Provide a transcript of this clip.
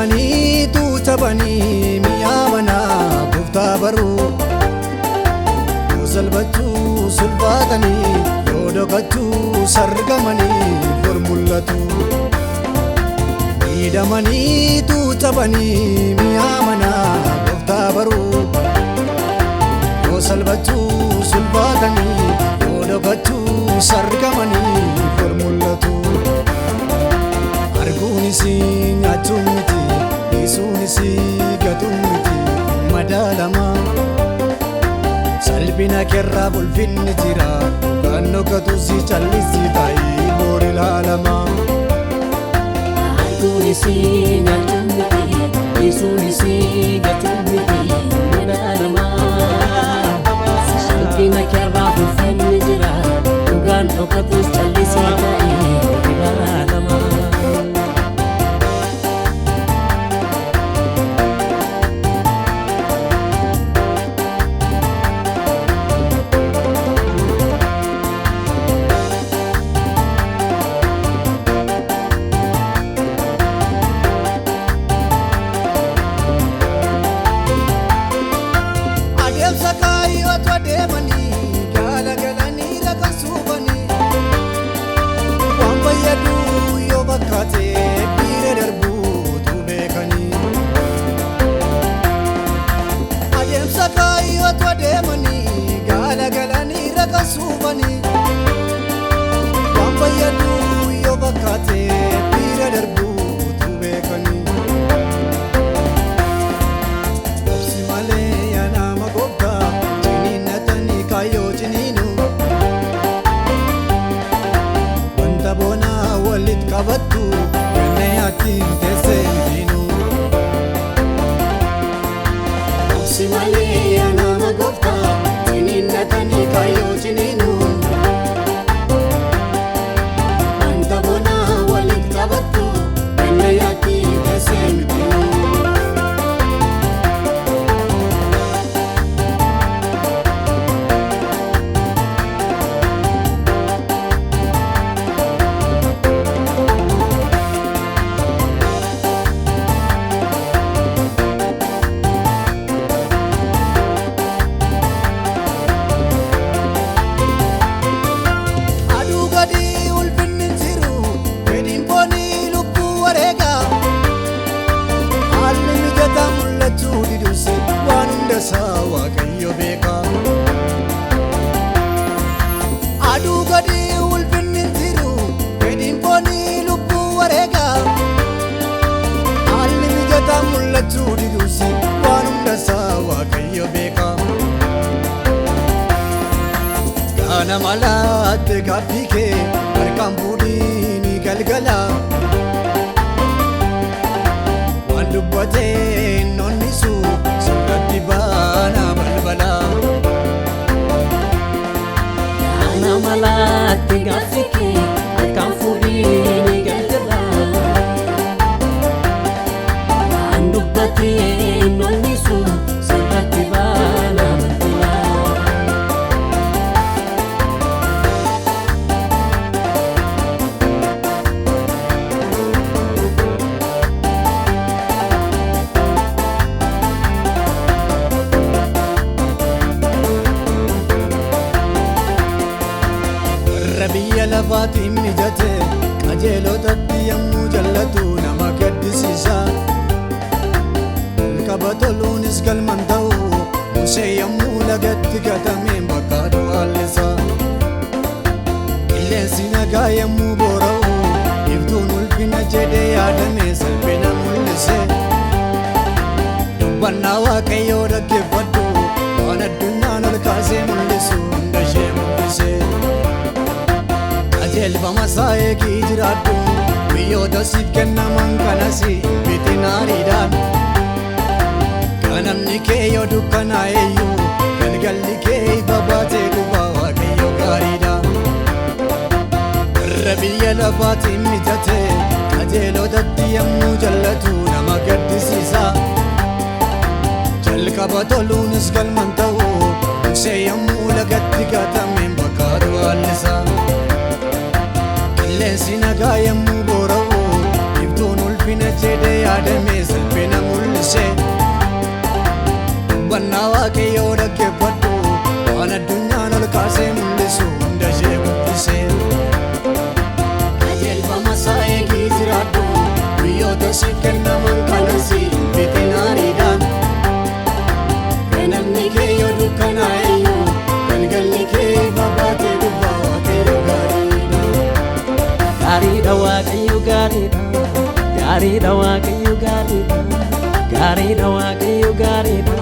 Miidhamanii tuutabanii mi'aa manaa gooftaa baruu yoo salphachuu sulphaatanii yoo dhokachuu sargamanii bor mul'atu. Miidhamanii tuutabanii mi'aa manaa gooftaa baruu yoo salphachuu sulphaatanii yoo dhokachuu sargamanii bor mul'atu. Arguunis nyaachuun miti dhiisuunis gatuun miti madaalama. Salphina keerraa ulfinni jira kan dhokkatus callisi taa'ee boor ilaalama. Arguunis nyaachuun miti dhiisuunis gatuun miti madaalama. Salphina keerraa ulfinni jira kan dhokkatus callisi taa'ee boor ilaalama. Waan fayyadu yoo bakkaate bira darbuutu beekani. Obsi malee yaa nama gooftaa ciniinnatanii kaayyoo ciniinu. Wanta boonaa walitti qabattu ganna yaatiin teessee hin Obsi malee yaa nama gooftaa ciniinnatanii kaayyoo ciniinu. Waaqayyo beeka aduu gadi ulfinni jiru fedhiin foonii lubbuu wareega haalli mijataa mul'achuu didus waan hundasaa Waaqayyo beeka. Gaana malaatti gaaffii kee harkaan fuudhiini galgala waan dubbatee nonnisu soddatti baana balbala. Gaana malaatti gaaffii kee harkaan fuudhiini galgala waan dubbatee nonnisu soddatti baana balbala. Biyya lafaatiin mijate qajeelotatti yommuu jallatu nama gaddisiisa. Qaba toluunis galman ta'u Musee yommuu lagatti gatameen bakka du'aalessa. Qilleensi nagaa yommuu boora'u iftuun ulfina jedhee yaadame salphina mul'ise. Dubbannaa Waaqayyoo dhaggeeffadhu waan addunyaan ol kaasee mul'isu hunda ishee mul'ise. Qajeelfama isaa eegii jiraadhu biyyoota siif kennaman kanas bitinaariidhaan. Kan namni kee yoo dukkanaa'eyyuu galgalli kee ifa baatee dhufa Waaqayyo gaariidha. Irra biyya lafaatiin mijate qajeelotatti yommuu jallatu nama gaddisiisa. Jalqaba toluunis galman ta'u Musee yommuu lagatti gatameen bakka du'aalessa. Qilleensi nagaa yommuu boora'u iftuun ulfina jedhee yaadame. guyyoota siif kennaman kanasi bitinaariidhaan ganamni kee yoo dukkanaa'eyyuu galgalli kee babaatee dubbaa waaqayyo gaariidha. Gaariidha waaqayyo gaariidha. Gaariidha waaqayyo gaariidha. Gaariidha waaqayyo gaariidha.